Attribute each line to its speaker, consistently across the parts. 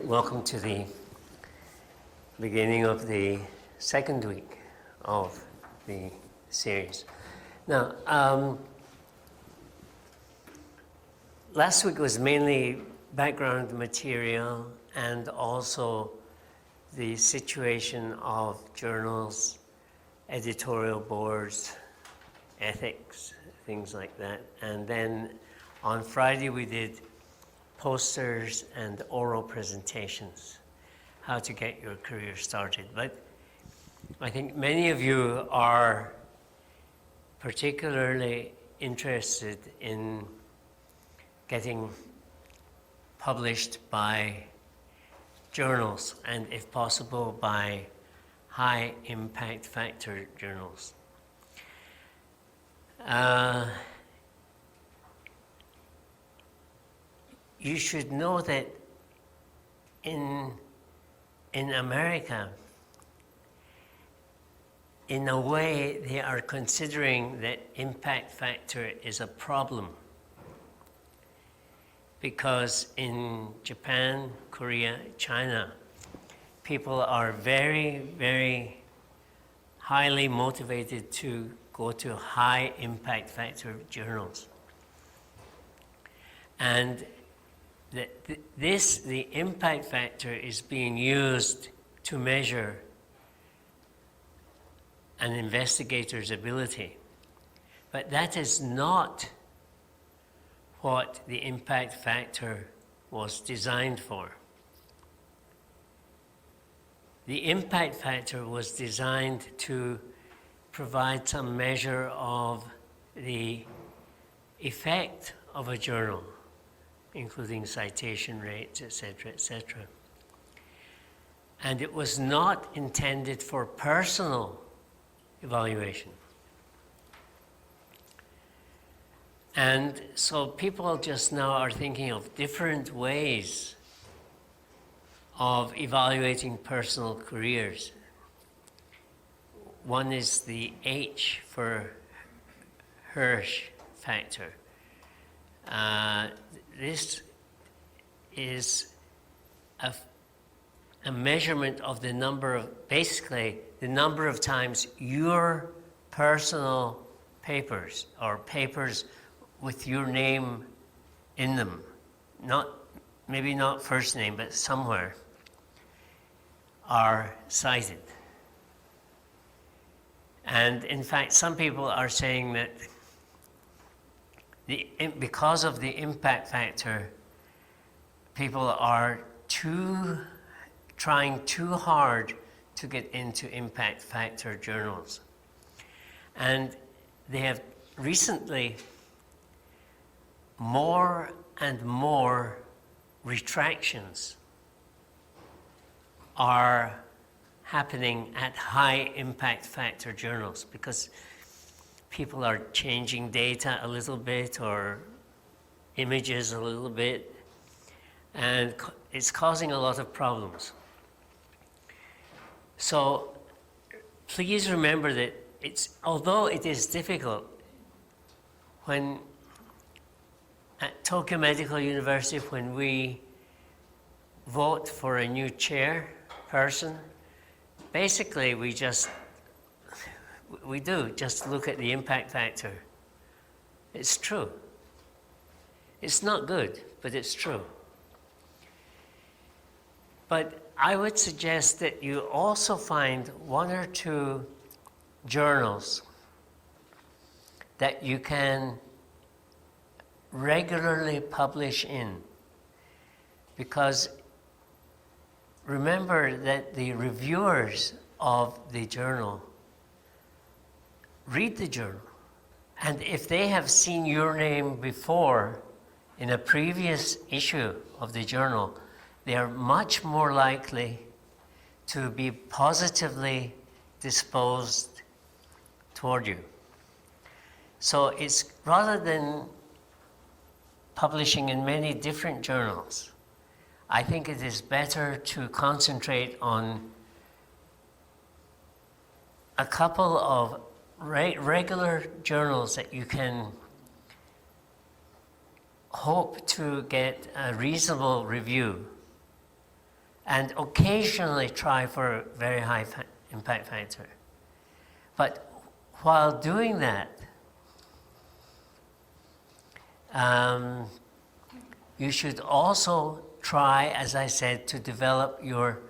Speaker 1: Welcome to the beginning of the second week of the series. Now, last week was mainly background material and also the situation of journals, editorial boards, ethics, things like that. And then on Friday we did posters and oral presentations, how to get your career started. But I think many of you are particularly interested in getting published by journals, and if possible by high impact factor journals. You should know that in America, in a way, they are considering that impact factor is a problem. Because in Japan, Korea, China, people are very, very highly motivated to go to high impact factor journals. And the impact factor is being used to measure an investigator's ability. But that is not what the impact factor was designed for. The impact factor was designed to provide some measure of the effect of a journal, including citation rates, etc., etc. And it was not intended for personal evaluation. And so people just now are thinking of different ways of evaluating personal careers. One is the H for Hirsch factor. This is a measurement of the number of, basically, the number of times your personal papers, or papers with your name in them, maybe not first name, but somewhere, are cited. And in fact, some people are saying that because of the impact factor, people are trying too hard to get into impact factor journals. And they have recently, more and more retractions are happening at high impact factor journals because people are changing data a little bit or images a little bit, and it's causing a lot of problems. So please remember that although it is difficult, when at Tokyo Medical University, when we vote for a new chairperson, basically we just look at the impact factor. It's true. It's not good, but it's true. But I would suggest that you also find one or two journals that you can regularly publish in. Because remember that the reviewers of the journal read the journal. And if they have seen your name before in a previous issue of the journal, they are much more likely to be positively disposed toward you. So it's rather than publishing in many different journals, I think it is better to concentrate on a couple of regular journals that you can hope to get a reasonable review and occasionally try for a very high impact factor. But while doing that, you should also try, as I said, to develop your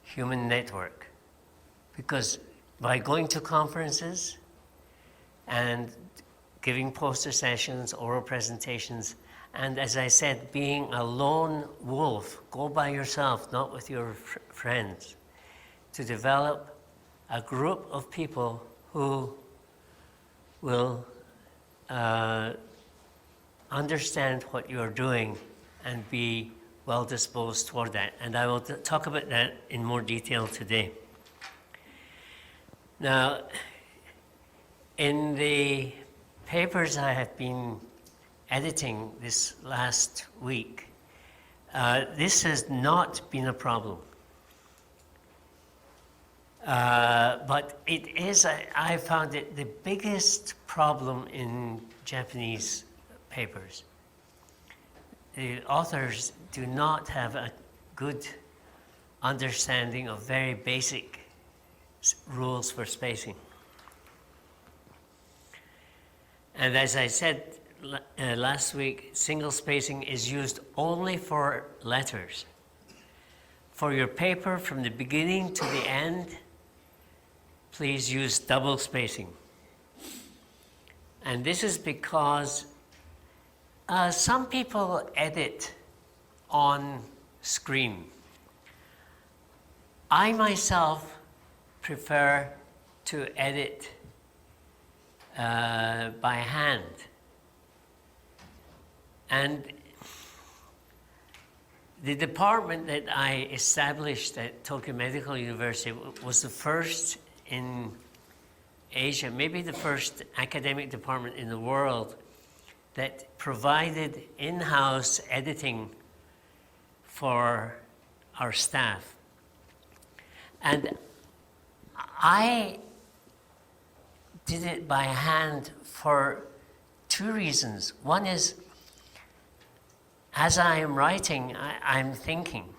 Speaker 1: human network. Because by going to conferences and giving poster sessions, oral presentations, and as I said, being a lone wolf, go by yourself, not with your friends, to develop a group of people who will understand what you're doing and be well disposed toward that. And I will talk about that in more detail today. Now, in the papers I have been editing this last week, this has not been a problem. But it is, I found it the biggest problem in Japanese papers. The authors do not have a good understanding of very basic rules for spacing. And as I said last week, single spacing is used only for letters. For your paper, from the beginning to the end, please use double spacing. And this is because some people edit on screen. I myself prefer to edit by hand. And the department that I established at Tokyo Medical University was the first in Asia, maybe the first academic department in the world that provided in-house editing for our staff. And I did it by hand for two reasons. One is, as I am writing, I'm thinking.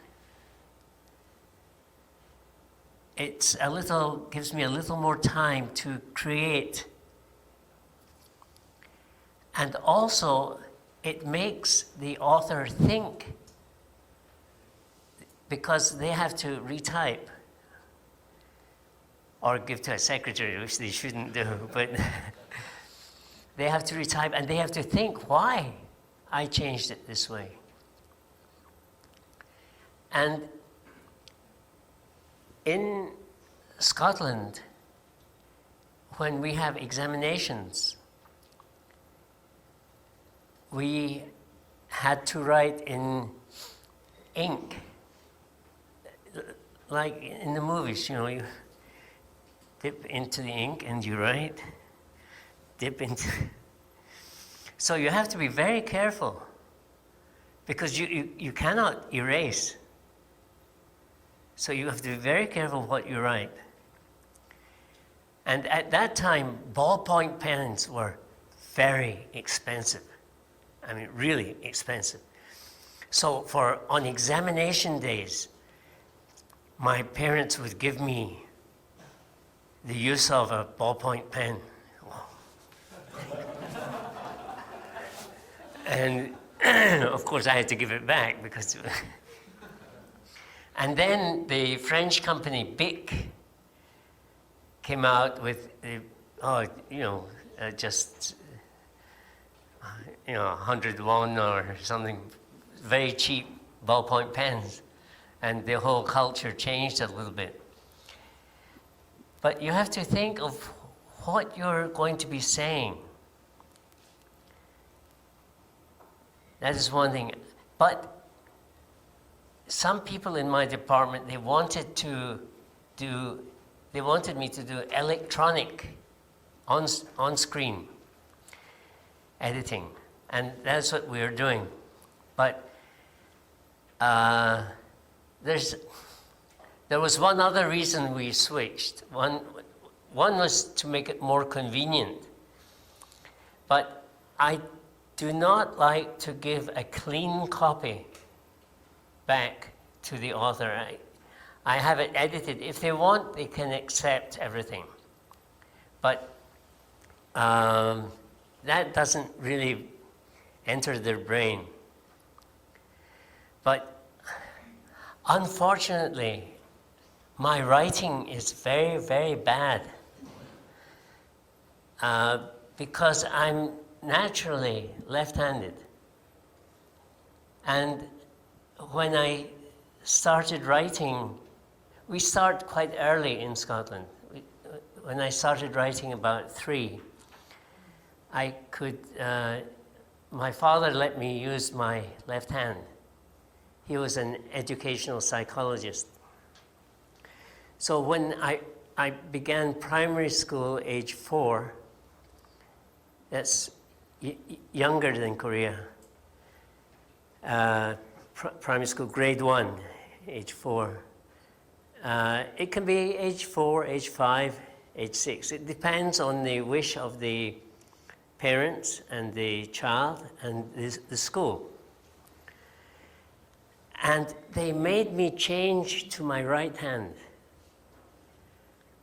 Speaker 1: It's gives me a little more time to create. And also, it makes the author think, because they have to retype or give to a secretary, which they shouldn't do, but they have to retype and they have to think why I changed it this way. And in Scotland, when we have examinations, we had to write in ink, like in the movies, you dip into the ink and you write, dip into. So you have to be very careful, because you cannot erase. So you have to be very careful what you write. And at that time, ballpoint pens were very expensive. I mean, really expensive. So on examination days, my parents would give me the use of a ballpoint pen. And of course I had to give it back because... And then the French company Bic came out with just 100 won or something, very cheap ballpoint pens, and the whole culture changed a little bit. But you have to think of what you're going to be saying. That is one thing. But some people in my department, they wanted me to do electronic on-screen editing, and that's what we're doing. But there was one other reason we switched. One was to make it more convenient. But I do not like to give a clean copy back to the author. I have it edited. If they want, they can accept everything. But that doesn't really enter their brain. But unfortunately, my writing is very, very bad because I'm naturally left-handed. And when I started writing, we start quite early in Scotland. When I started writing about 3, I could, my father let me use my left hand. He was an educational psychologist. So when I began primary school age 4, that's younger than Korea, primary school grade 1, age 4. It can be age 4, age 5, age 6. It depends on the wish of the parents and the child and the school. And they made me change to my right hand.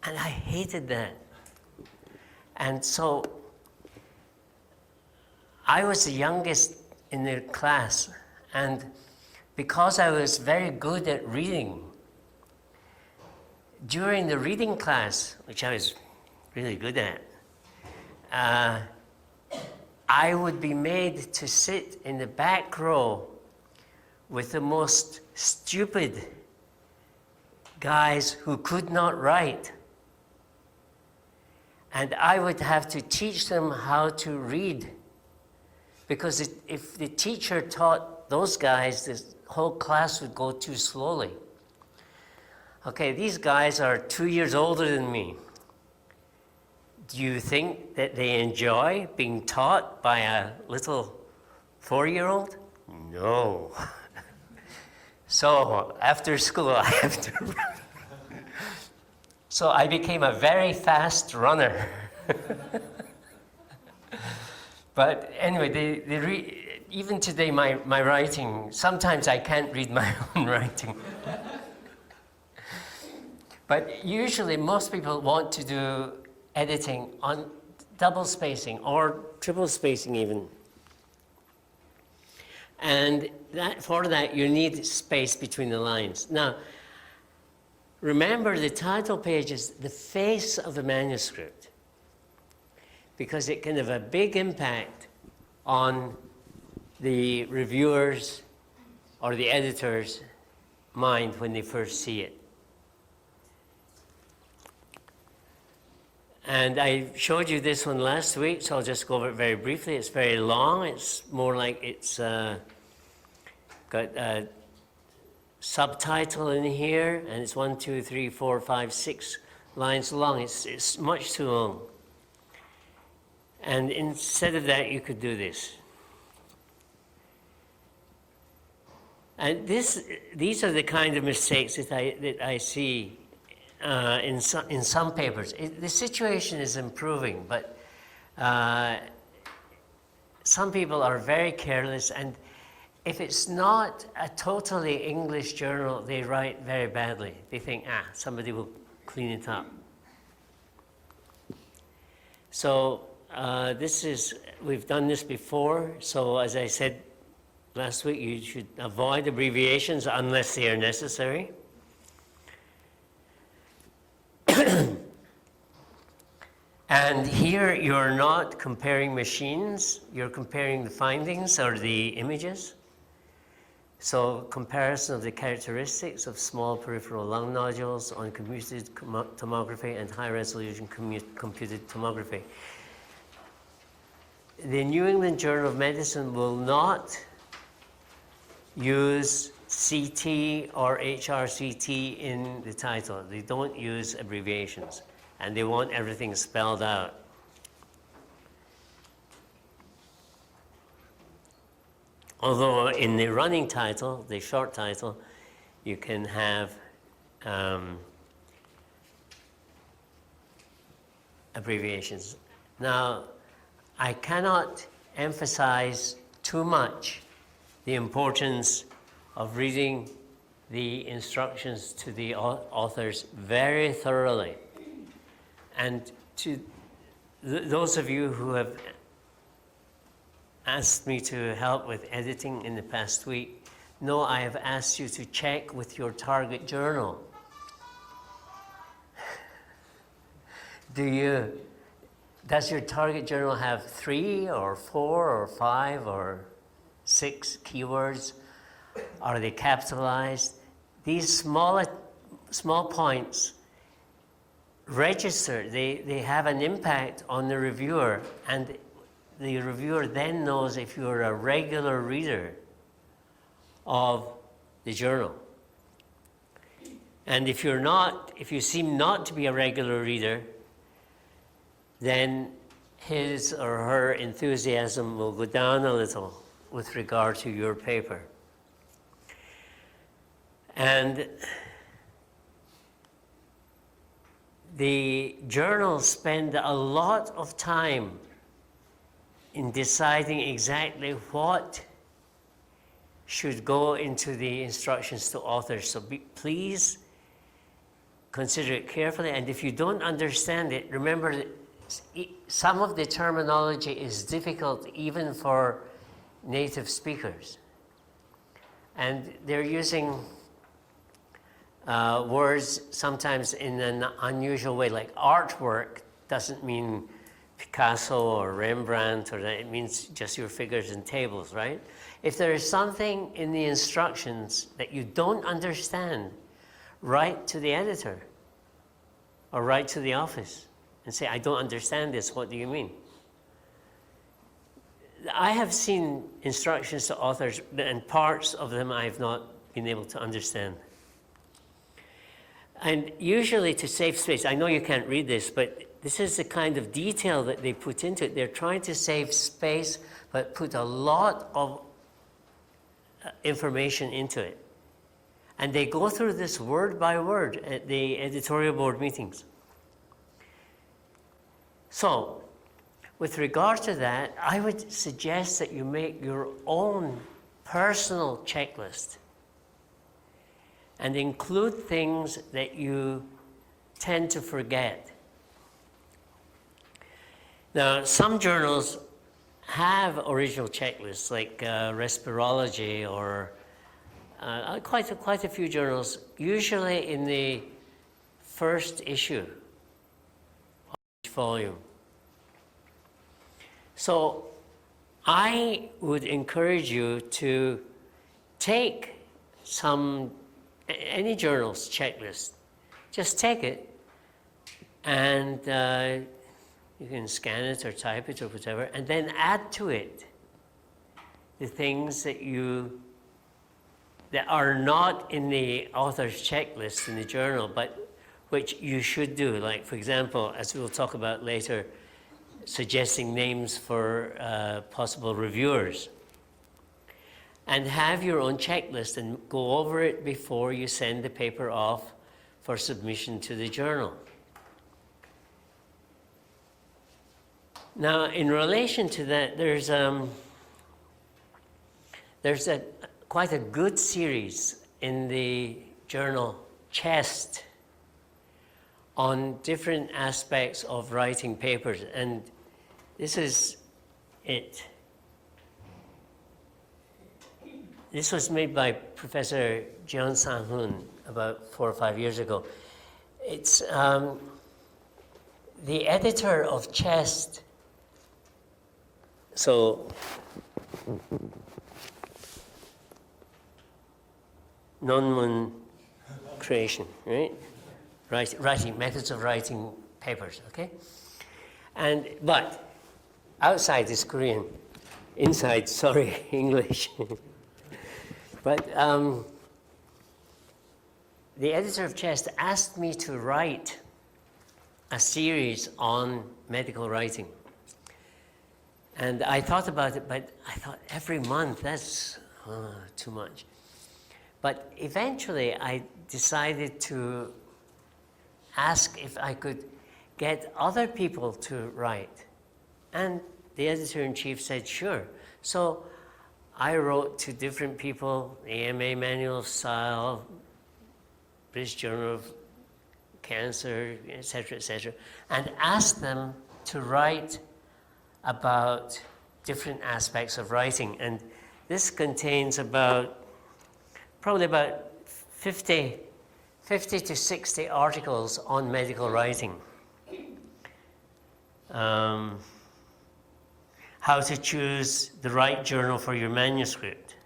Speaker 1: And I hated that. And so I was the youngest in the class. And because I was very good at reading, during the reading class, which I was really good at, I would be made to sit in the back row with the most stupid guys who could not write. And I would have to teach them how to read. Because if the teacher taught those guys, the whole class would go too slowly. Okay, these guys are 2 years older than me. Do you think that they enjoy being taught by a little 4-year-old? No. So after school, I have to run. So I became a very fast runner. But anyway, even today, my writing, sometimes I can't read my own writing. But usually, most people want to do editing on double spacing or triple spacing even. And for that, you need space between the lines. Now, remember the title page is the face of the manuscript, because it can have a big impact on the reviewer's or the editor's mind when they first see it. And I showed you this one last week, so I'll just go over it very briefly. It's very long. It's more like it's got a subtitle in here, and it's 1, 2, 3, 4, 5, 6 lines long. It's much too long. And instead of that, you could do this. And these are the kind of mistakes that I see in some papers. The situation is improving, but some people are very careless, and if it's not a totally English journal, they write very badly. They think, somebody will clean it up. So we've done this before, so as I said last week, you should avoid abbreviations unless they are necessary. And here you're not comparing machines, you're comparing the findings or the images. So comparison of the characteristics of small peripheral lung nodules on computed tomography and high-resolution computed tomography. The New England Journal of Medicine will not use CT or HRCT in the title. They don't use abbreviations, and they want everything spelled out. Although in the running title, the short title, you can have abbreviations. Now, I cannot emphasize too much the importance of reading the instructions to the authors very thoroughly. And to those of you who have asked me to help with editing in the past week, know I have asked you to check with your target journal. Does your target journal have 3 or 4 or 5 or 6 keywords? Are they capitalized? These small points register, they have an impact on the reviewer, and the reviewer then knows if you're a regular reader of the journal. And if you're not, if you seem not to be a regular reader, then his or her enthusiasm will go down a little with regard to your paper. And the journals spend a lot of time in deciding exactly what should go into the instructions to authors. So please consider it carefully. And if you don't understand it, remember that some of the terminology is difficult even for native speakers. And they're using words sometimes in an unusual way, like artwork doesn't mean Picasso or Rembrandt, or that it means just your figures and tables, right? If there is something in the instructions that you don't understand, write to the editor or write to the office and say, I don't understand this, what do you mean? I have seen instructions to authors, and parts of them I have not been able to understand. And usually to save space, I know you can't read this, but this is the kind of detail that they put into it. They're trying to save space, but put a lot of information into it. And they go through this word by word at the editorial board meetings. So, with regard to that, I would suggest that you make your own personal checklist and include things that you tend to forget. Now, some journals have original checklists, like Respirology, or quite a few journals, usually in the first issue of each volume. So I would encourage you to take any journal's checklist, just take it, and you can scan it or type it or whatever, and then add to it the things that are not in the author's checklist in the journal, but which you should do. Like, for example, as we'll talk about later, suggesting names for possible reviewers. And have your own checklist and go over it before you send the paper off for submission to the journal. Now, in relation to that, there's quite a good series in the journal Chest on different aspects of writing papers, and this is it. This was made by Professor Jeon Sang-hoon about 4 or 5 years ago. It's the editor of Chest. So, non-mun creation, right? Writing, methods of writing papers, okay? But outside is Korean, inside, sorry, English. But the editor of Chest asked me to write a series on medical writing. And I thought about it, but I thought every month, that's too much. But eventually I decided to ask if I could get other people to write. And the editor-in-chief said, sure. So I wrote to different people, the AMA Manual of Style, British Journal of Cancer, etc., and asked them to write about different aspects of writing. And this contains probably about 50 to 60 articles on medical writing. How to choose the right journal for your manuscript,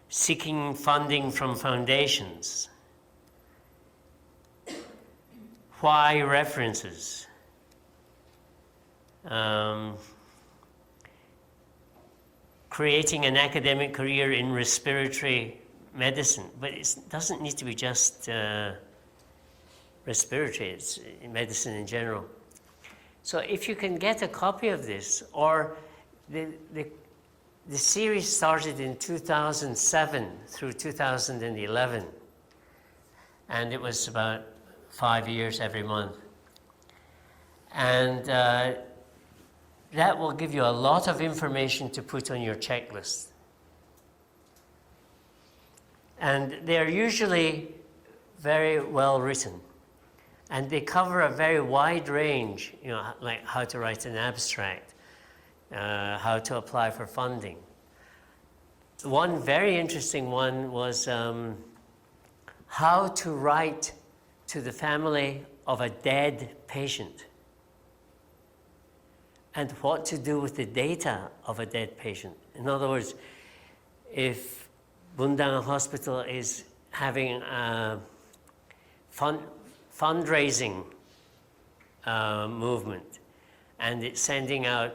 Speaker 1: seeking funding from foundations, why references, creating an academic career in respiratory medicine, but it doesn't need to be just respiratory, it's medicine in general. So if you can get a copy of this, or the series started in 2007 through 2011, and it was about 5 years every month. And that will give you a lot of information to put on your checklist. And they're usually very well written. And they cover a very wide range, like how to write an abstract, how to apply for funding. One very interesting one was how to write to the family of a dead patient, and what to do with the data of a dead patient. In other words, if Bundang Hospital is having a fundraising movement, and it's sending out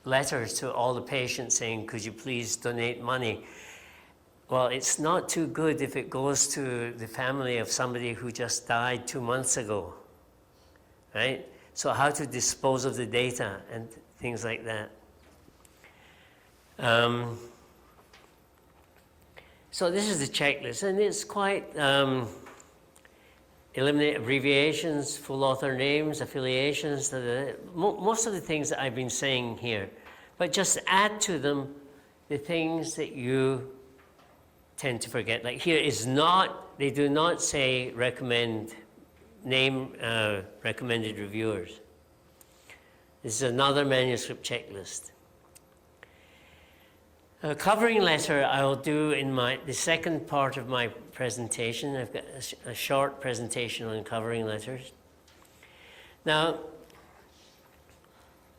Speaker 1: letters to all the patients saying, could you please donate money? Well, it's not too good if it goes to the family of somebody who just died 2 months ago, right? So how to dispose of the data and things like that. So this is the checklist, and it's quite eliminate abbreviations, full author names, affiliations, most of the things that I've been saying here, but just add to them the things that you tend to forget. Like here is not, they do not say recommended reviewers. This is another manuscript checklist. A covering letter I will do in the second part of my presentation. I've got a short presentation on covering letters. Now,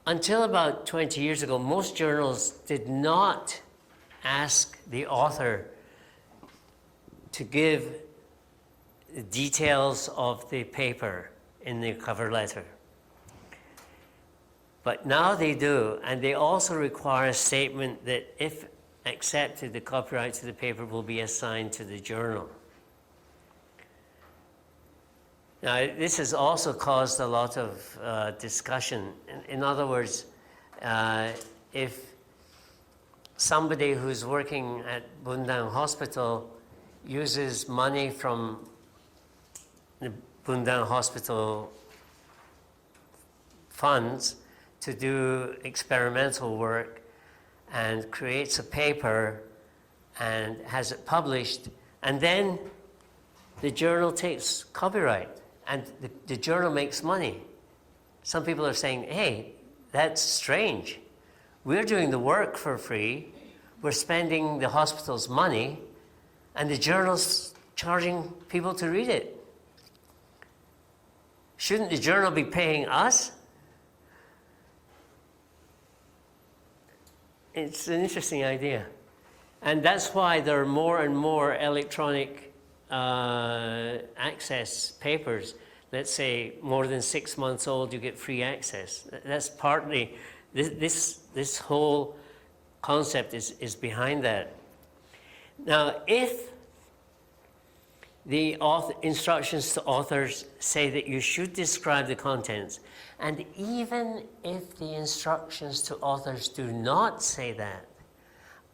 Speaker 1: until about 20 years ago, most journals did not ask the author to give the details of the paper in the cover letter. But now they do, and they also require a statement that if accepted, the copyright to the paper will be assigned to the journal. Now, this has also caused a lot of discussion. In other words, if somebody who's working at Bundang Hospital uses money from the Bundang Hospital funds to do experimental work and creates a paper and has it published, and then the journal takes copyright and the journal makes money. Some people are saying, hey, that's strange. We're doing the work for free, we're spending the hospital's money, and the journal's charging people to read it. Shouldn't the journal be paying us? It's an interesting idea. And that's why there are more and more electronic access papers. Let's say more than 6 months old, you get free access. That's partly, this whole concept is behind that. Now, if the instructions to authors say that you should describe the contents, and even if the instructions to authors do not say that,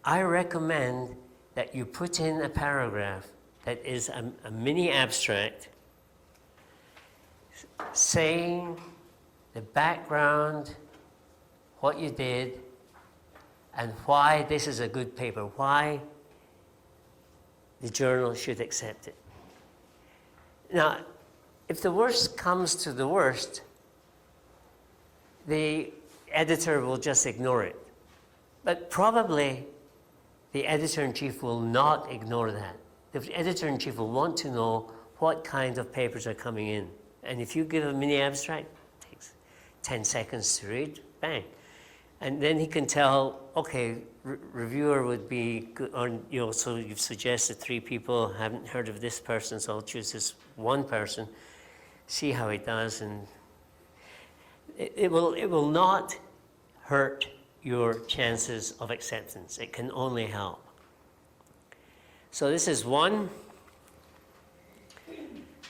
Speaker 1: I recommend that you put in a paragraph that is a mini abstract saying the background, what you did, and why this is a good paper, why the journal should accept it. Now, if the worst comes to the worst, the editor will just ignore it. But probably the editor-in-chief will not ignore that. The editor-in-chief will want to know what kind of papers are coming in. And if you give a mini abstract, it takes 10 seconds to read, bang. And then he can tell, okay, reviewer would be good, or, you know, so you've suggested 3 people, haven't heard of this person, so I'll choose this one person, see how he does, and it will not hurt your chances of acceptance. It can only help. So this is one.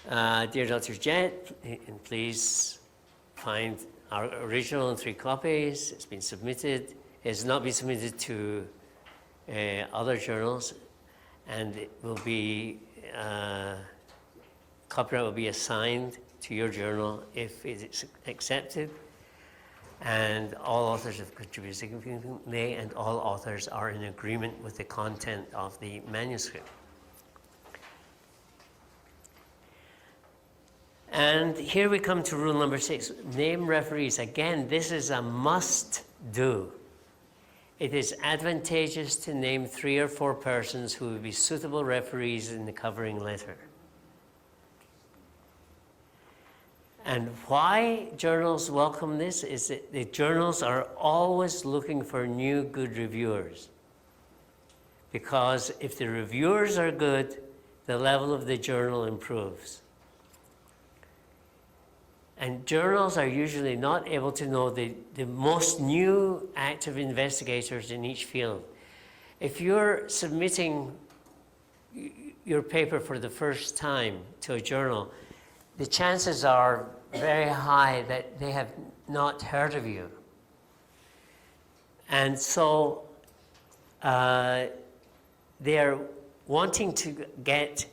Speaker 1: Dear Dr. Jet, please find our original in 3 copies. It's been submitted. It's not been submitted to other journals, and it will be copyright will be assigned to your journal if it is accepted. And all authors have contributed significantly, and all authors are in agreement with the content of the manuscript. And here we come to rule number 6, name referees. Again, this is a must-do. It is advantageous to name 3 or 4 persons who would be suitable referees in the covering letter. And why journals welcome this is that the journals are always looking for new good reviewers. Because if the reviewers are good, the level of the journal improves. And journals are usually not able to know the most new active investigators in each field. If you're submitting your paper for the first time to a journal, the chances are very high that they have not heard of you. And so they are wanting to get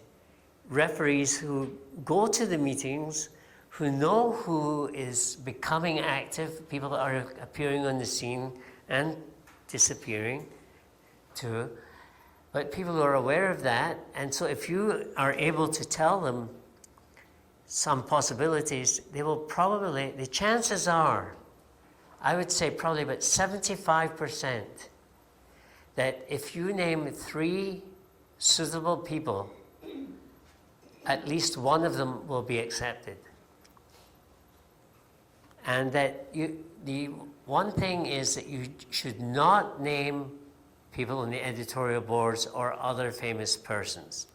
Speaker 1: referees who go to the meetings, who know who is becoming active, people that are appearing on the scene and disappearing too, but people who are aware of that. And so if you are able to tell them some possibilities, they will probably, the chances are, I would say probably about 75%, that if you name 3 suitable people, at least one of them will be accepted. And that the one thing is that you should not name people on the editorial boards or other famous persons.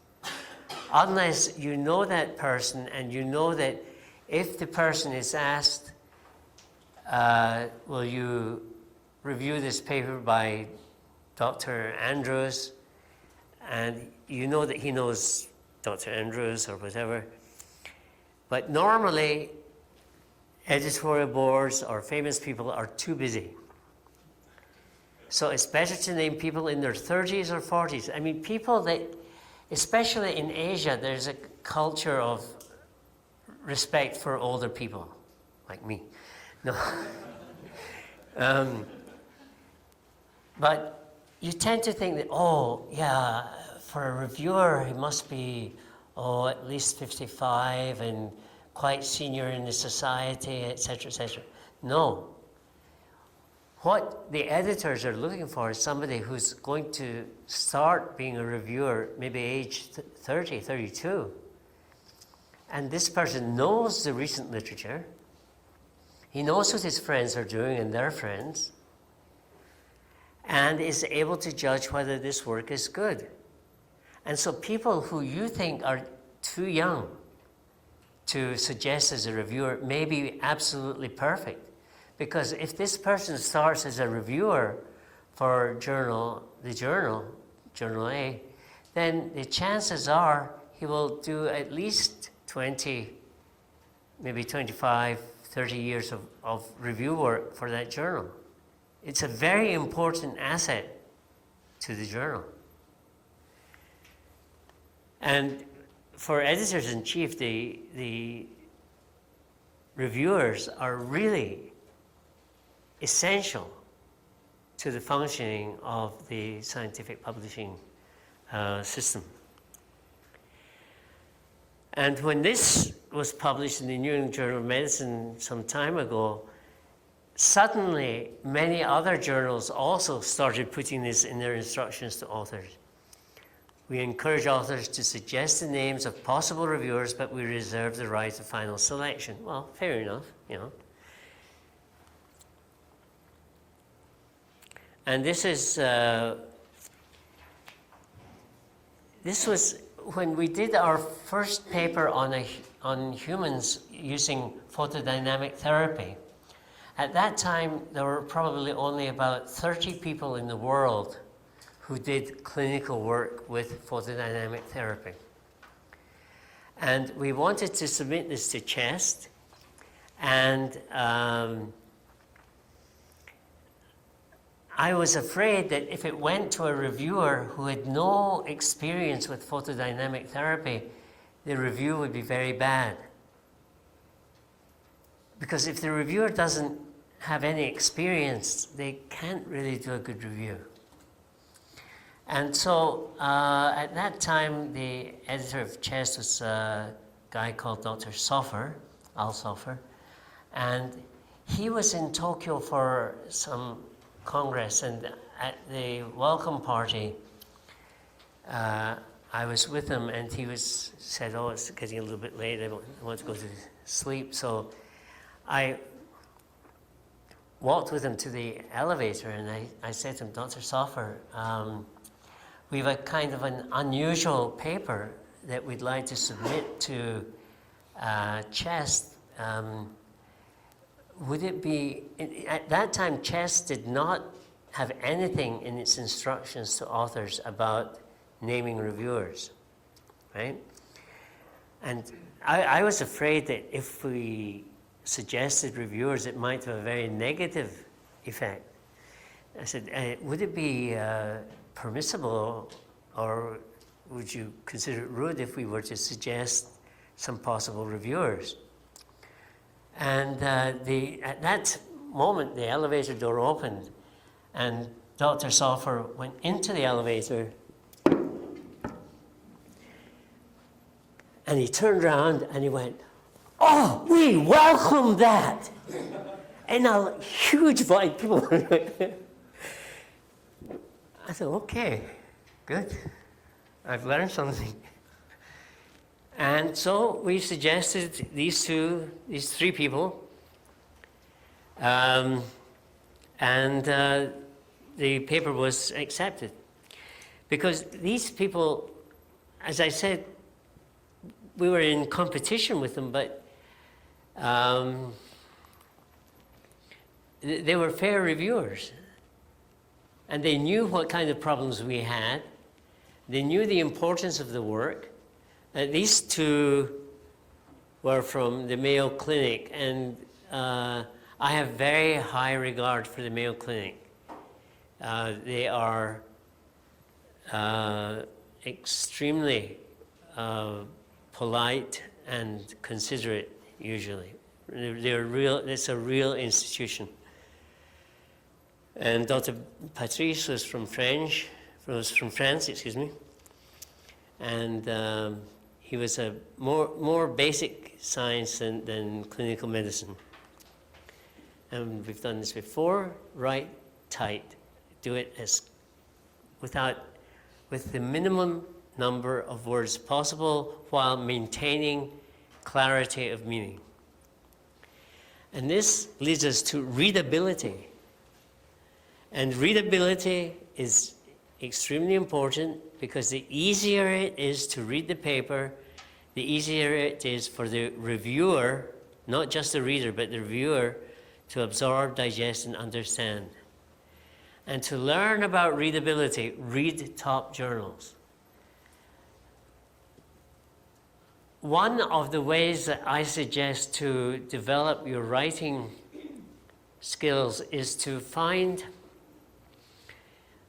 Speaker 1: Unless you know that person and you know that if the person is asked, will you review this paper by Dr. Andrews, and you know that he knows Dr. Andrews or whatever, but normally editorial boards or famous people are too busy. So it's better to name people in their 30s or 40s. I mean, people that, especially in Asia, there's a culture of respect for older people, like me. No. But you tend to think that, oh, yeah, for a reviewer, he must be, at least 55 and quite senior in the society, etc., etc. No. What the editors are looking for is somebody who's going to start being a reviewer, maybe age 30, 32. And this person knows the recent literature. He knows what his friends are doing and their friends, and is able to judge whether this work is good. And so people who you think are too young to suggest as a reviewer may be absolutely perfect. Because if this person starts as a reviewer for Journal A, then the chances are he will do at least 20, maybe 25, 30 years of review work for that journal. It's a very important asset to the journal. And for editors-in-chief, the reviewers are really essential to the functioning of the scientific publishing system. And when this was published in the New England Journal of Medicine some time ago, suddenly many other journals also started putting this in their instructions to authors. We encourage authors to suggest the names of possible reviewers, but we reserve the right of final selection. Well, fair enough, you know. And this was when we did our first paper on humans using photodynamic therapy. At that time, there were probably only about 30 people in the world who did clinical work with photodynamic therapy. And we wanted to submit this to CHEST, and I was afraid that if it went to a reviewer who had no experience with photodynamic therapy, the review would be very bad. Because if the reviewer doesn't have any experience, they can't really do a good review. And so at that time, the editor of CHEST was a guy called Dr. Soffer, Al Soffer, and he was in Tokyo for some Congress, and at the welcome party, I was with him, and he said, "Oh, it's getting a little bit late. I want to go to sleep." So I walked with him to the elevator, and I said to him, "Dr. Soffer, we have a kind of an unusual paper that we'd like to submit to CHEST. Would it be," at that time, CHEST did not have anything in its instructions to authors about naming reviewers, right? And I was afraid that if we suggested reviewers, it might have a very negative effect. I said, would it be permissible, or would you consider it rude if we were to suggest some possible reviewers? And at that moment, the elevator door opened, and Dr. Soffer went into the elevator, and he turned around and he went, "Oh, we welcome that!" And a huge volume of people. I thought, okay, good. I've learned something. And so we suggested these three people, and the paper was accepted. Because these people, as I said, we were in competition with them, but they were fair reviewers. And they knew what kind of problems we had. They knew the importance of the work. These two were from the Mayo Clinic, and I have very high regard for the Mayo Clinic. They are extremely polite and considerate, usually. They're real. It's a real institution. And Dr. Patrice was from France, excuse me. And he was a more basic science than clinical medicine. And we've done this before. Write tight. Do it with the minimum number of words possible while maintaining clarity of meaning. And this leads us to readability. And readability is extremely important because the easier it is to read the paper, the easier it is for the reviewer, not just the reader, but the reviewer, to absorb, digest, and understand. And to learn about readability, read top journals. One of the ways that I suggest to develop your writing skills is to find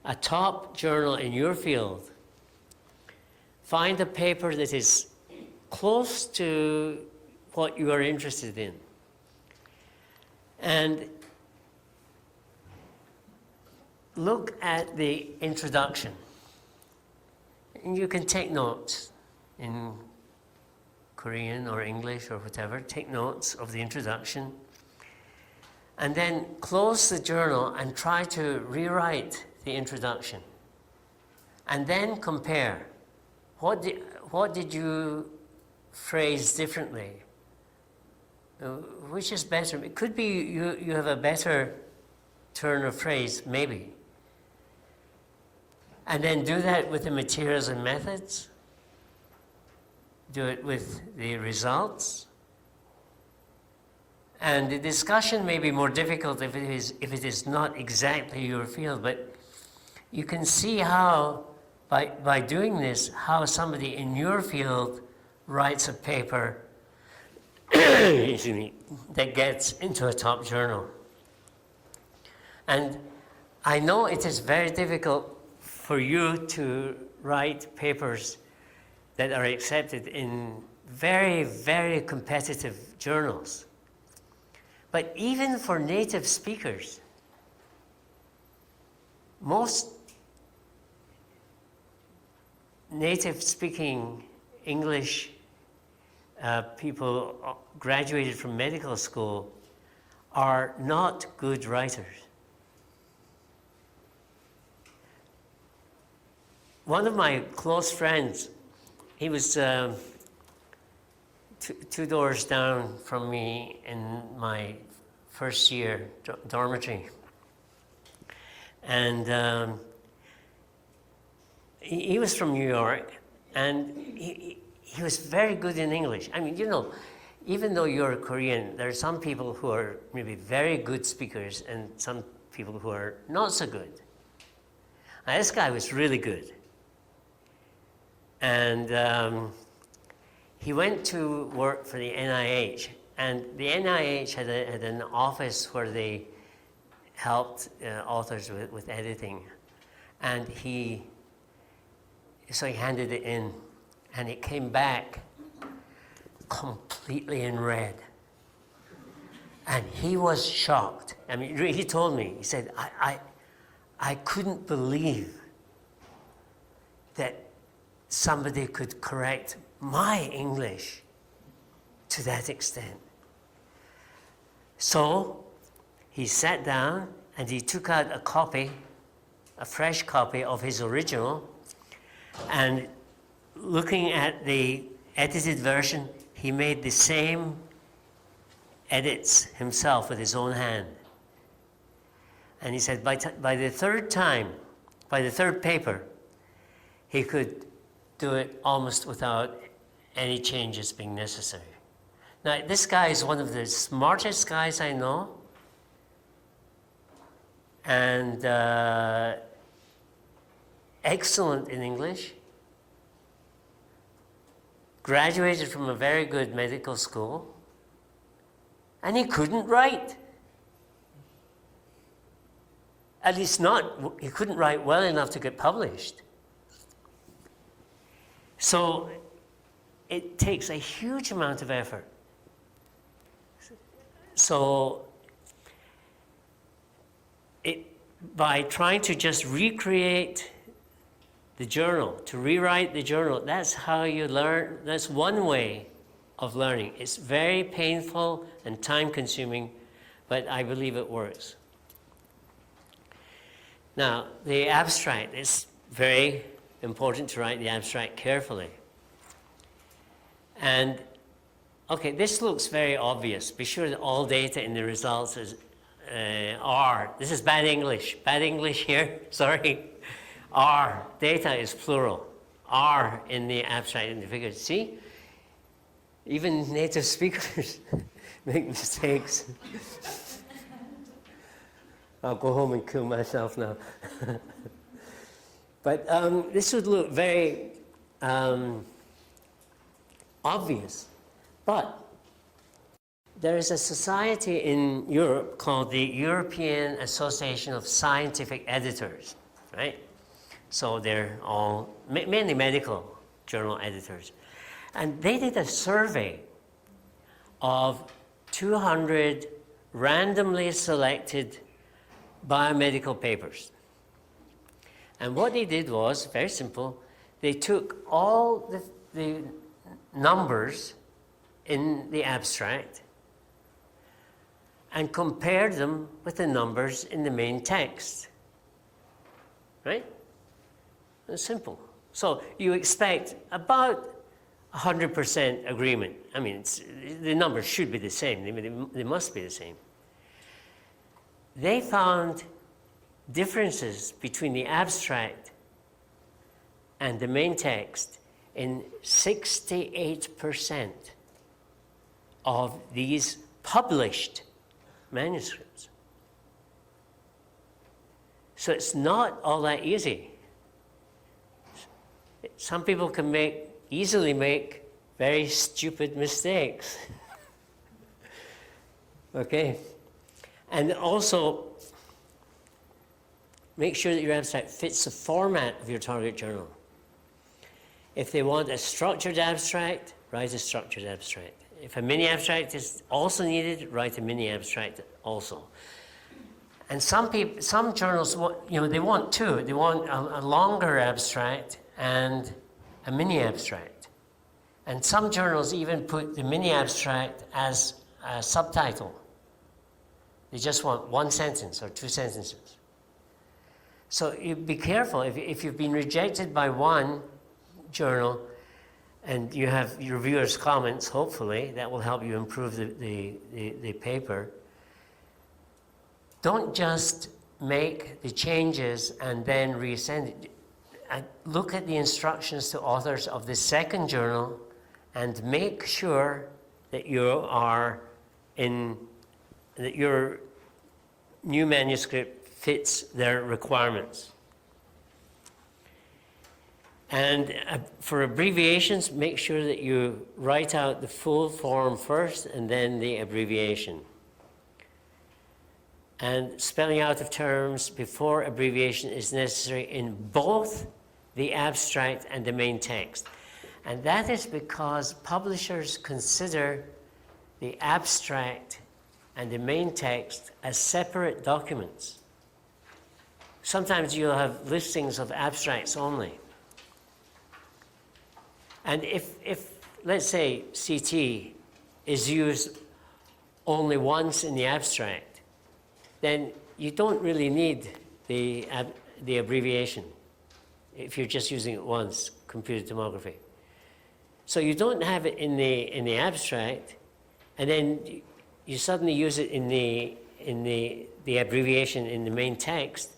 Speaker 1: a top journal in your field. Find a paper that is close to what you are interested in. And look at the introduction. And you can take notes in Korean or English or whatever. Take notes of the introduction. And then close the journal and try to rewrite the introduction. And then compare. What did you phrase differently? Which is better? It could be you have a better turn of phrase, maybe. And then do that with the materials and methods. Do it with the results. And the discussion may be more difficult if it is not exactly your field, but you can see how, by doing this, how somebody in your field writes a paper that gets into a top journal. And I know it is very difficult for you to write papers that are accepted in very, very competitive journals. But even for native speakers, most native-speaking English people graduated from medical school are not good writers. One of my close friends, he was two doors down from me in my first year dormitory. And he was from New York, and he was very good in English. I mean, you know, even though you're Korean, there are some people who are maybe very good speakers and some people who are not so good. Now, this guy was really good. And he went to work for the NIH, and the NIH had an office where they helped authors with editing. And so he handed it in, and it came back completely in red. And he was shocked. I mean, he told me, he said, I couldn't believe that somebody could correct my English to that extent. So he sat down and he took out a fresh copy of his original, and looking at the edited version, he made the same edits himself with his own hand. And he said by the third paper, he could do it almost without any changes being necessary. Now, this guy is one of the smartest guys I know, and excellent in English, graduated from a very good medical school, and he couldn't write. At least he couldn't write well enough to get published. So it takes a huge amount of effort. So by trying to just recreate the journal, to rewrite the journal, that's how you learn. That's one way of learning. It's very painful and time-consuming, but I believe it works. Now, the abstract is very important to write the abstract carefully. And, okay, this looks very obvious. Be sure that all data in the results are. This is bad English here, sorry. Are, data is plural. Are in the abstract in the figure. See? Even native speakers make mistakes. I'll go home and kill myself now. But this would look very obvious. But there is a society in Europe called the European Association of Scientific Editors, right? So they're all mainly medical journal editors. And they did a survey of 200 randomly selected biomedical papers. And what they did was, very simple, they took all the numbers in the abstract and compared them with the numbers in the main text. Right? It's simple. So you expect about 100% agreement. I mean, the numbers should be the same. They must be the same. They found differences between the abstract and the main text in 68% of these published manuscripts. So it's not all that easy. Some people can easily make very stupid mistakes. Okay? And also, make sure that your abstract fits the format of your target journal. If they want a structured abstract, write a structured abstract. If a mini abstract is also needed, write a mini abstract also. And some journals, they want two. They want a longer abstract and a mini abstract. And some journals even put the mini abstract as a subtitle. They just want one sentence or two sentences. So you be careful. If you've been rejected by one journal and you have your reviewers' comments, hopefully, that will help you improve the paper. Don't just make the changes and then resend it. Look at the instructions to authors of the second journal and make sure that your new manuscript fits their requirements. And for abbreviations, make sure that you write out the full form first and then the abbreviation. And spelling out of terms before abbreviation is necessary in both the abstract and the main text. And that is because publishers consider the abstract and the main text as separate documents. Sometimes you'll have listings of abstracts only. And if let's say, CT is used only once in the abstract, then you don't really need the abbreviation if you're just using it once, computed tomography. So you don't have it in the abstract, and then you suddenly use it in the abbreviation in the main text.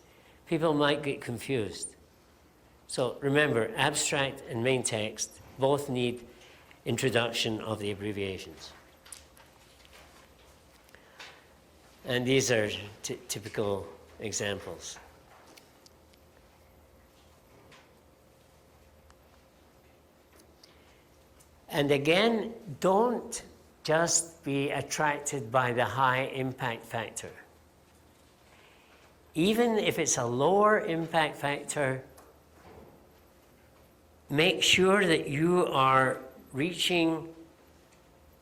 Speaker 1: People might get confused. So remember, abstract and main text both need introduction of the abbreviations. And these are typical examples. And again, don't just be attracted by the high impact factor. Even if it's a lower impact factor, make sure that you are reaching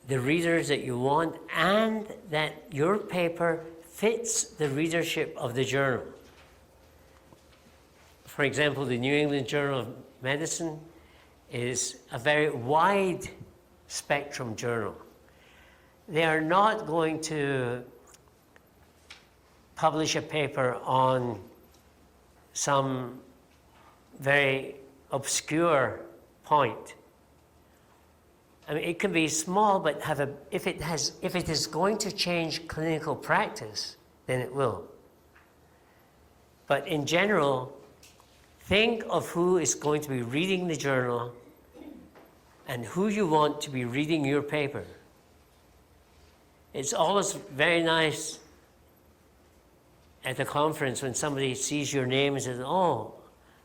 Speaker 1: the readers that you want and that your paper fits the readership of the journal. For example, the New England Journal of Medicine is a very wide spectrum journal. They are not going to publish a paper on some very obscure point. I mean, it can be small, but if it is going to change clinical practice, then it will. But in general, think of who is going to be reading the journal and who you want to be reading your paper. It's always very nice at a conference when somebody sees your name and says, "Oh,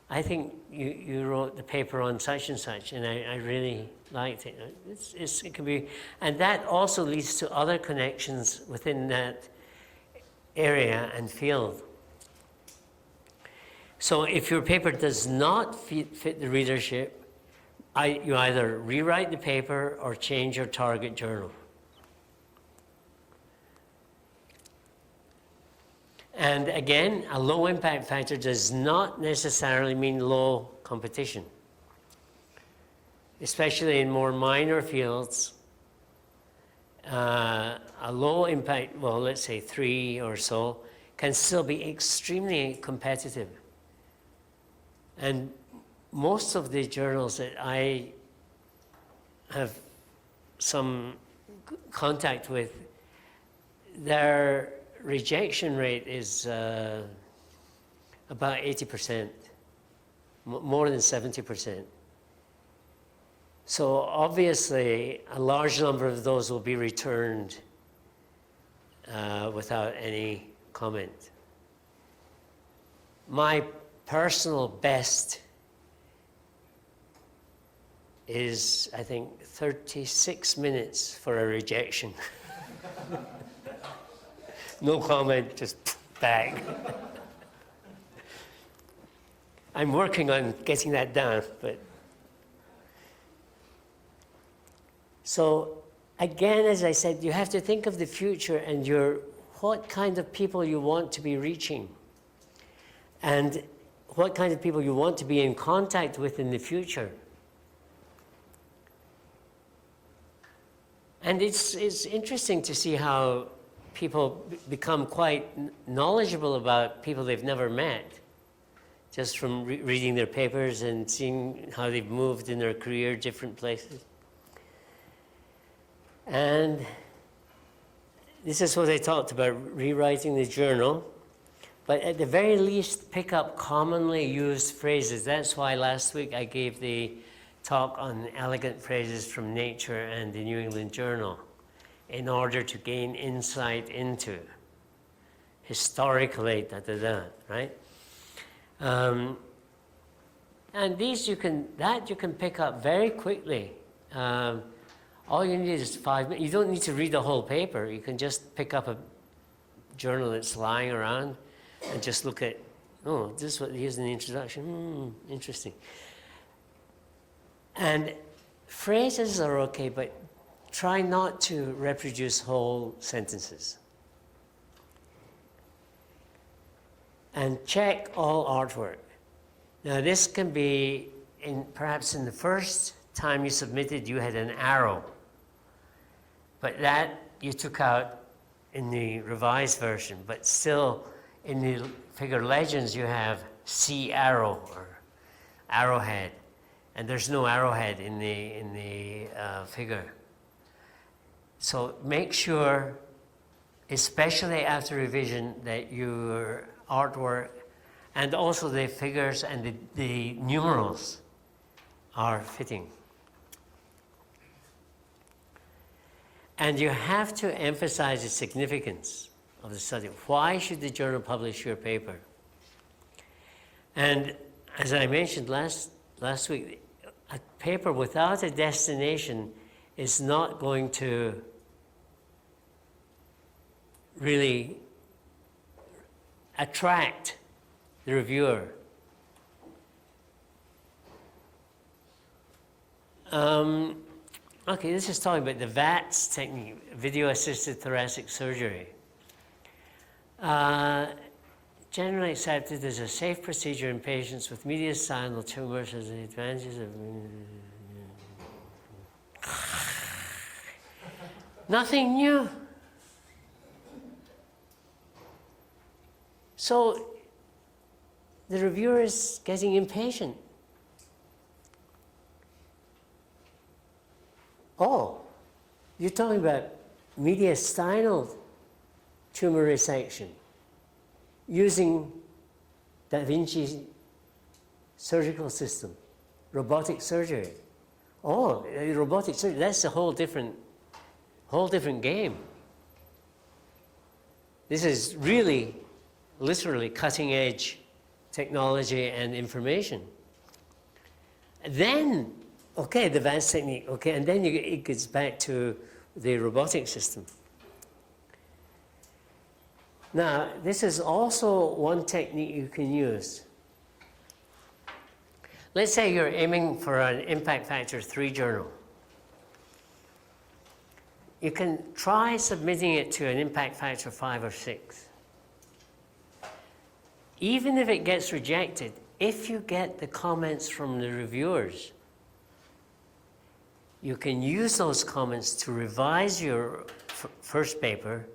Speaker 1: I think you wrote the paper on such and such, and I really liked it." It can be, and that also leads to other connections within that area and field. So if your paper does not fit the readership, you either rewrite the paper or change your target journal. And again, a low impact factor does not necessarily mean low competition. Especially in more minor fields, a low impact, well, let's say 3 or so, can still be extremely competitive. And most of the journals that I have some contact with, their rejection rate is about 80%, more than 70%. So obviously, a large number of those will be returned without any comment. My personal best is, I think, 36 minutes for a rejection. No comment, just back. I'm working on getting that down, but. So again, as I said, you have to think of the future and what kind of people you want to be reaching and what kind of people you want to be in contact with in the future. And it's interesting to see how people become quite knowledgeable about people they've never met, just from reading their papers and seeing how they've moved in their career, different places. And this is what I talked about, rewriting the journal. But at the very least, pick up commonly used phrases. That's why last week I gave the talk on elegant phrases from Nature and the New England Journal in order to gain insight into historically, right? And these you can pick up very quickly. All you need is 5 minutes. You don't need to read the whole paper. You can just pick up a journal that's lying around and just look at, oh, this is what he is in the introduction. Interesting. And phrases are okay, but try not to reproduce whole sentences. And check all artwork. Now, this can be, perhaps in the first time you submitted, you had an arrow. But that you took out in the revised version. But still, in the figure legends, you have C arrow or arrowhead. And there's no arrowhead in the figure. So make sure, especially after revision, that your artwork and also the figures and the numerals are fitting. And you have to emphasize the significance of the study. Why should the journal publish your paper? And as I mentioned last week, a paper without a destination is not going to really attract the reviewer. Okay, this is talking about the VATS technique, video-assisted thoracic surgery. Generally accepted as a safe procedure in patients with mediastinal tumors as the advantages of... Nothing new. So the reviewer is getting impatient. Oh, you're talking about mediastinal tumor resection using Da Vinci surgical system, robotic surgery. Oh, robotic surgery, that's a whole different game. This is really, literally cutting edge technology and information. Then, okay, the VATS technique, okay, and then it gets back to the robotic system. Now, this is also one technique you can use. Let's say you're aiming for an impact factor 3 journal. You can try submitting it to an impact factor 5 or 6. even if it gets rejected, if you get the comments from the reviewers, you can use those comments to revise your first paper,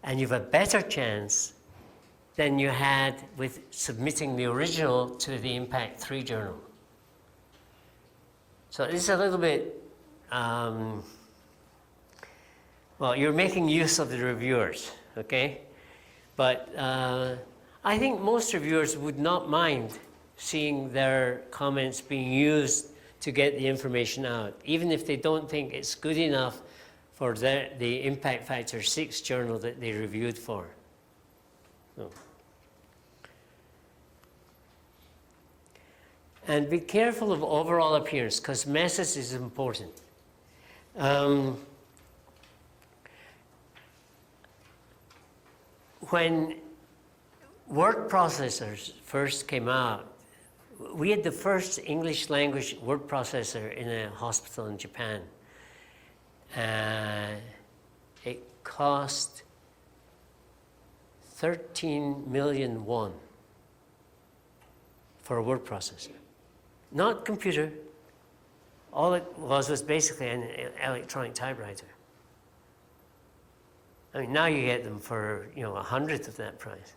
Speaker 1: and you have a better chance than you had with submitting the original to the Impact 3 journal. So it's a little bit, well, you're making use of the reviewers, okay? But I think most reviewers would not mind seeing their comments being used to get the information out, even if they don't think it's good enough for the Impact Factor 6 journal that they reviewed for. So. And be careful of overall appearance, because message is important. When word processors first came out, we had the first English language word processor in a hospital in Japan. It cost 13 million won for a word processor. Not computer. All it was basically an electronic typewriter. I mean, now you get them for, 100th of that price,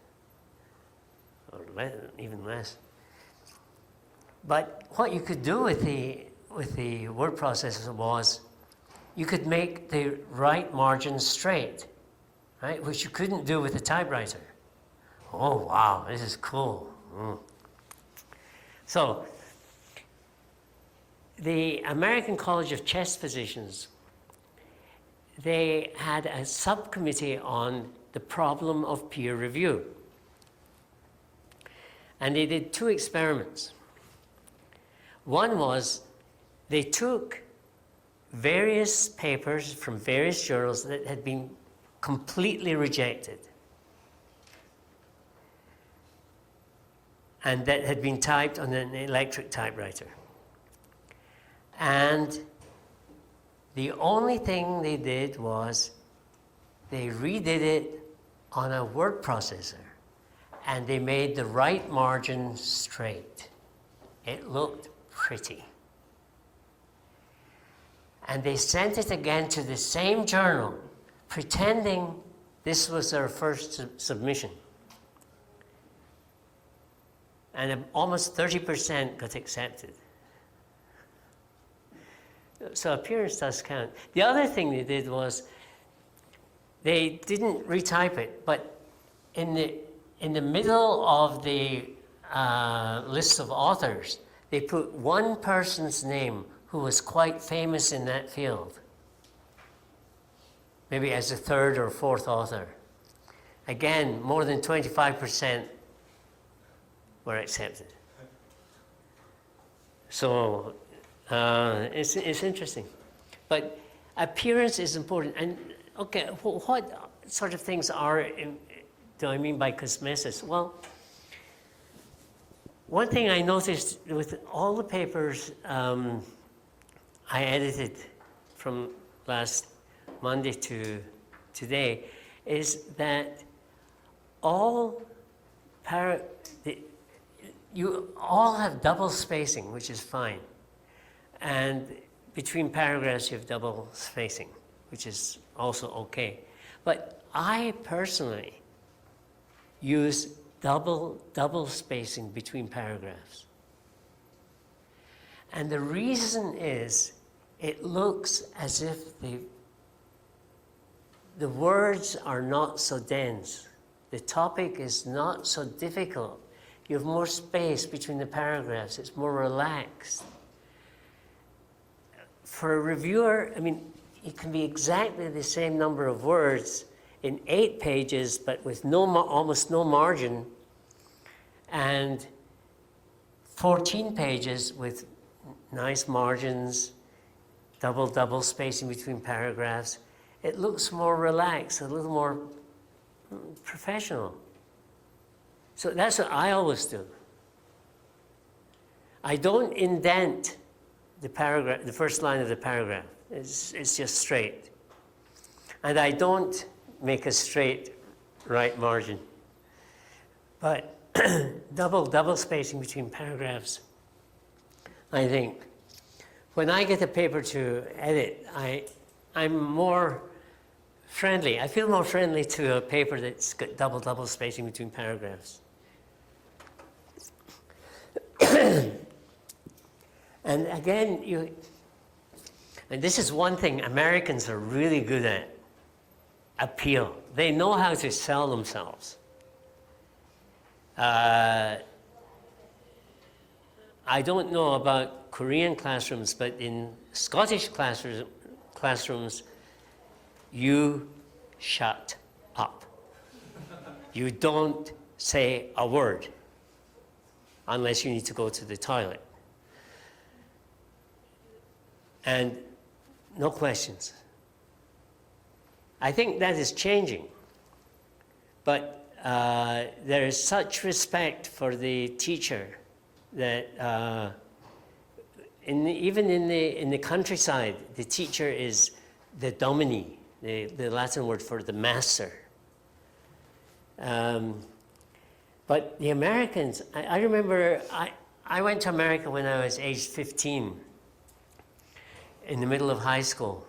Speaker 1: or even less. But what you could do with the word processor was, you could make the right margins straight, right? Which you couldn't do with a typewriter. Oh wow, this is cool. So, the American College of Chest Physicians, they had a subcommittee on the problem of peer review. And they did 2 experiments. One was, they took various papers from various journals that had been completely rejected and that had been typed on an electric typewriter. And the only thing they did was they redid it on a word processor, and they made the right margin straight. It looked pretty. And they sent it again to the same journal, pretending this was their first submission. And almost 30% got accepted. So appearance does count. The other thing they did was, they didn't retype it, but in the middle of the list of authors, they put one person's name who was quite famous in that field, maybe as a 3rd or 4th author. Again, more than 25% were accepted. So it's interesting. But appearance is important. And okay, what sort of things do I mean by cosmesis? Well, one thing I noticed with all the papers I edited from last Monday to today is that you all have double spacing, which is fine. And between paragraphs, you have double spacing, which is also okay. But I personally use double spacing between paragraphs. And the reason is, it looks as if the words are not so dense. The topic is not so difficult. You have more space between the paragraphs. It's more relaxed. For a reviewer, I mean, it can be exactly the same number of words in 8 pages, but with almost no margin, and 14 pages with nice margins, double spacing between paragraphs. It looks more relaxed, a little more professional. So that's what I always do. I don't indent the paragraph, the first line of the paragraph. It's just straight. And I don't make a straight right margin. But double spacing between paragraphs. I think when I get a paper to edit, I'm more friendly. I feel more friendly to a paper that's got double spacing between paragraphs. And again, and this is one thing Americans are really good at, appeal. They know how to sell themselves. I don't know about Korean classrooms, but in Scottish classrooms, you shut up. You don't say a word unless you need to go to the toilet. And no questions. I think that is changing. But there is such respect for the teacher that even in the countryside, the teacher is the domini, the Latin word for the master. But the Americans, I remember I went to America when I was age 15, in the middle of high school.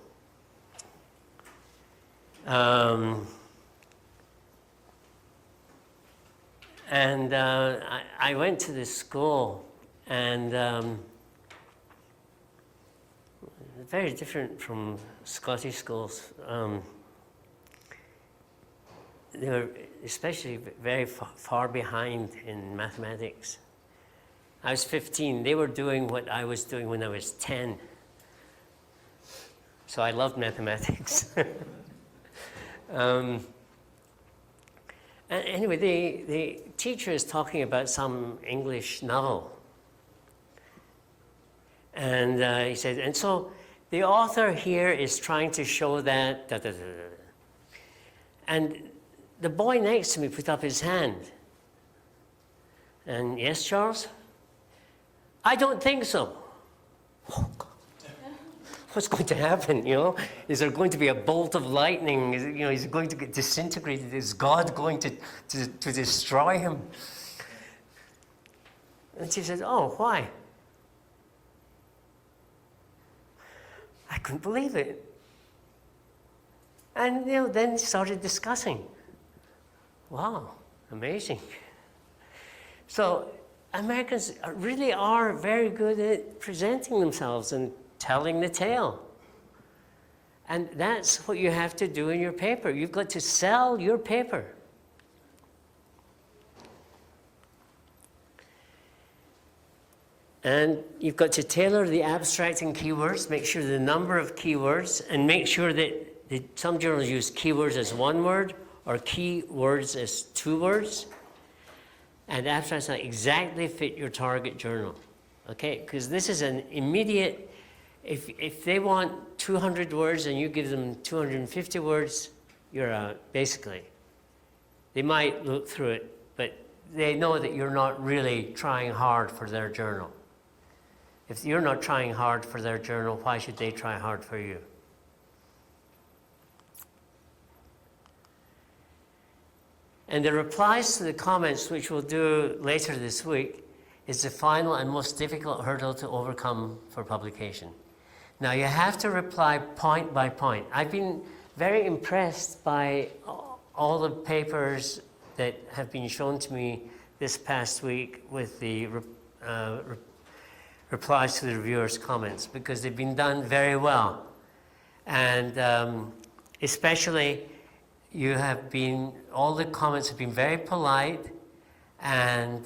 Speaker 1: And I went to this school, and very different from Scottish schools. They were especially very far behind in mathematics. I was 15. They were doing what I was doing when I was 10. So I loved mathematics. Anyway, the teacher is talking about some English novel. And he said, and so the author here is trying to show that, da, da, da, da. And the boy next to me put up his hand. And yes, Charles? I don't think so. Oh, God. What's going to happen, you know? Is there going to be a bolt of lightning? Is it going to get disintegrated? Is God going to destroy him? And she said, oh, why? I couldn't believe it. And then started discussing. Wow, amazing. So Americans really are very good at presenting themselves and telling the tale. And that's what you have to do in your paper. You've got to sell your paper. And you've got to tailor the abstract and keywords, make sure the number of keywords, and make sure that some journals use keywords as one word or keywords as two words. And abstracts that exactly fit your target journal. Okay, because this is an immediate. If they want 200 words and you give them 250 words, you're out, basically. They might look through it, but they know that you're not really trying hard for their journal. If you're not trying hard for their journal, why should they try hard for you? And the replies to the comments, which we'll do later this week, is the final and most difficult hurdle to overcome for publication. Now, you have to reply point by point. I've been very impressed by all the papers that have been shown to me this past week with the replies to the reviewers' comments, because they've been done very well. And especially, all the comments have been very polite and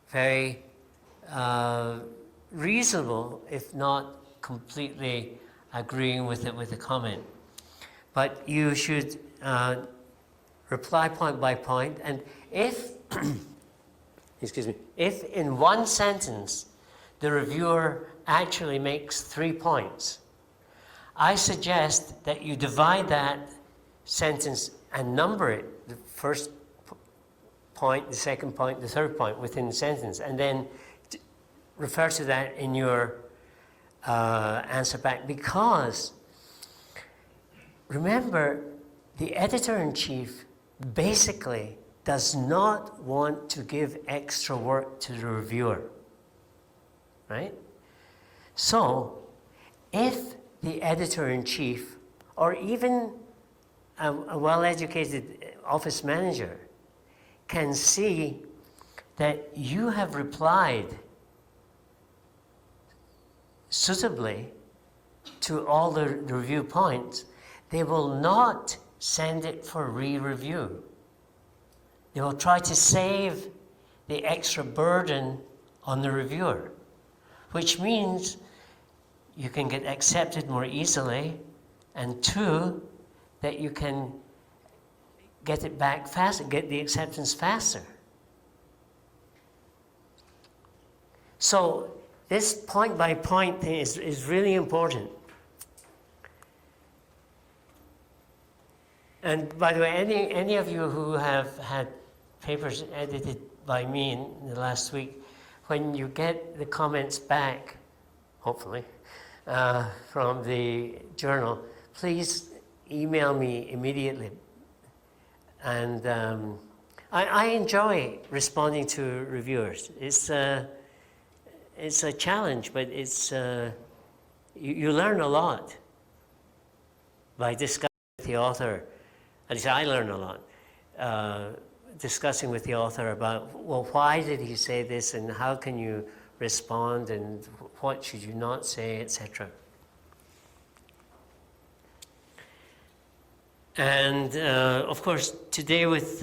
Speaker 1: very reasonable, if not completely agreeing with it with the comment. But you should reply point by point, and if if in one sentence the reviewer actually makes 3 points, I suggest that you divide that sentence and number it, the first point, the second point, the third point within the sentence, and then refer to that in your answer back. Because remember, the editor-in-chief basically does not want to give extra work to the reviewer, right? So, if the editor-in-chief, or even a well-educated office manager, can see that you have replied suitably to all the review points, they will not send it for re-review. They will try to save the extra burden on the reviewer, which means you can get accepted more easily, and two, that you can get it back faster, get the acceptance faster. So this point-by-point thing is really important. And by the way, any of you who have had papers edited by me in the last week, when you get the comments back, hopefully, from the journal, please email me immediately. And I enjoy responding to reviewers. It's a challenge, but it's you learn a lot by discussing with the author. At least I learn a lot discussing with the author about, well, why did he say this, and how can you respond, and what should you not say, etc. And of course, today with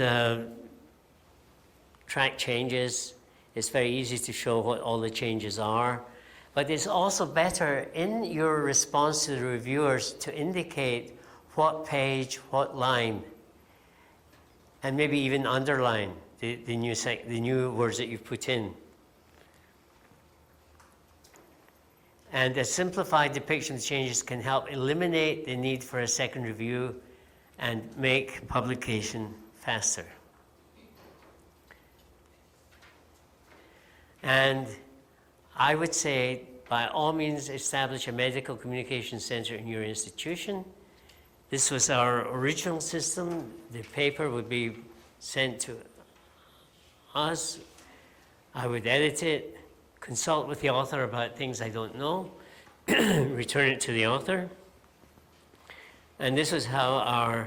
Speaker 1: track changes, it's very easy to show what all the changes are. But it's also better in your response to the reviewers to indicate what page, what line, and maybe even underline the new words that you've put in. And a simplified depiction of the changes can help eliminate the need for a second review and make publication faster. And I would say, by all means, establish a medical communication center in your institution. This was our original system. The paper would be sent to us. I would edit it, consult with the author about things I don't know, return it to the author. And this is how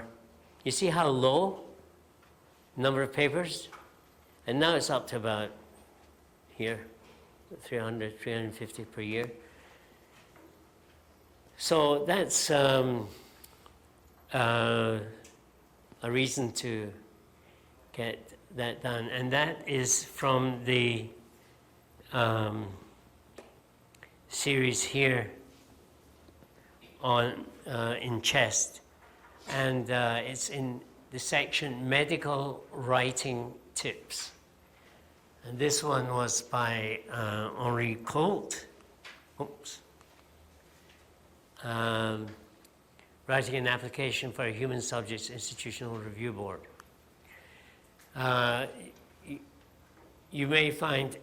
Speaker 1: you see how low number of papers? And now it's up to about here, 300, 350 per year. So that's a reason to get that done. And that is from the series here on in chest. And it's in the section Medical Writing Tips. And this one was by Henri Colt. Oops. Writing an application for a human subjects institutional review board. You may find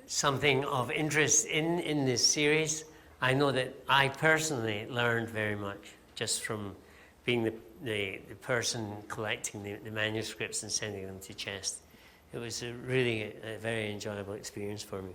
Speaker 1: something of interest in this series. I know that I personally learned very much just from being the person collecting the manuscripts and sending them to chest. It was really a very enjoyable experience for me.